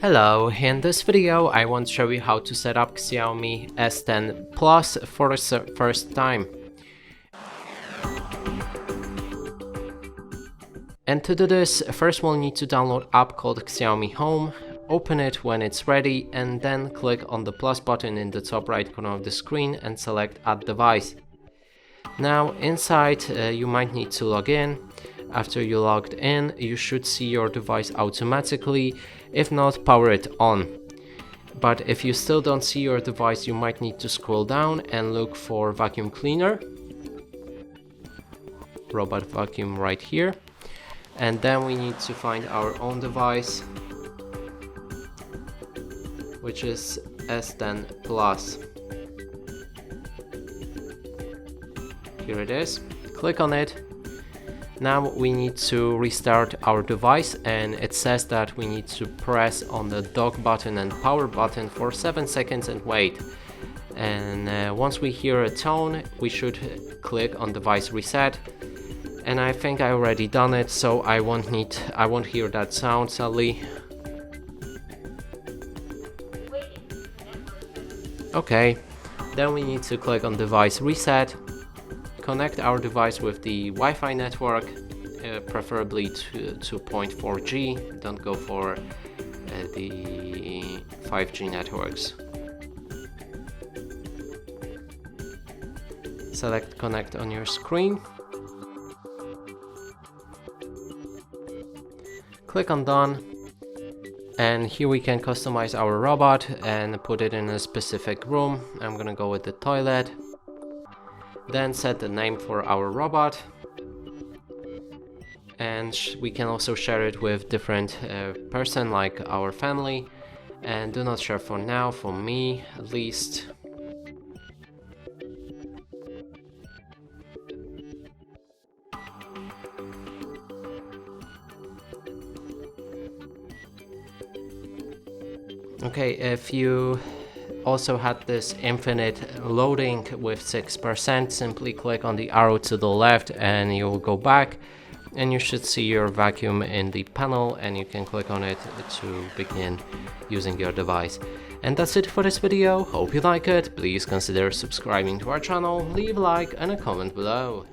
Hello, in this video I want to show you how to set up Xiaomi S10 Plus for the first time. And to do this, first we'll need to download an app called Xiaomi Home, open it when it's ready, and then click on the plus button in the top right corner of the screen and select Add Device. Now inside you might need to log in. After you logged in, you should see your device automatically. If not, power it on. But if you still don't see your device, you might need to scroll down and look for vacuum cleaner, robot vacuum right here. And then we need to find our own device, which is S10 Plus. Here it is. Click on it. Now we need to restart our device, and it says that we need to press on the dock button and power button for 7 seconds and wait. And once we hear a tone, we should click on device reset. And I think I already done it, so I won't hear that sound sadly. Okay, then we need to click on device reset. Connect our device with the Wi-Fi network, preferably to 2.4G. Don't go for the 5G networks. Select connect on your screen. Click on done. And here we can customize our robot and put it in a specific room. I'm gonna go with the toilet. Then set the name for our robot, and we can also share it with different person like our family, and do not share for now, for me at least. Okay, if you also had this infinite loading with 6%, simply click on the arrow to the left and you will go back, and you should see your vacuum in the panel, and you can click on it to begin using your device. And that's it for this video. Hope you like it. Please consider subscribing to our channel, leave a like and a comment below.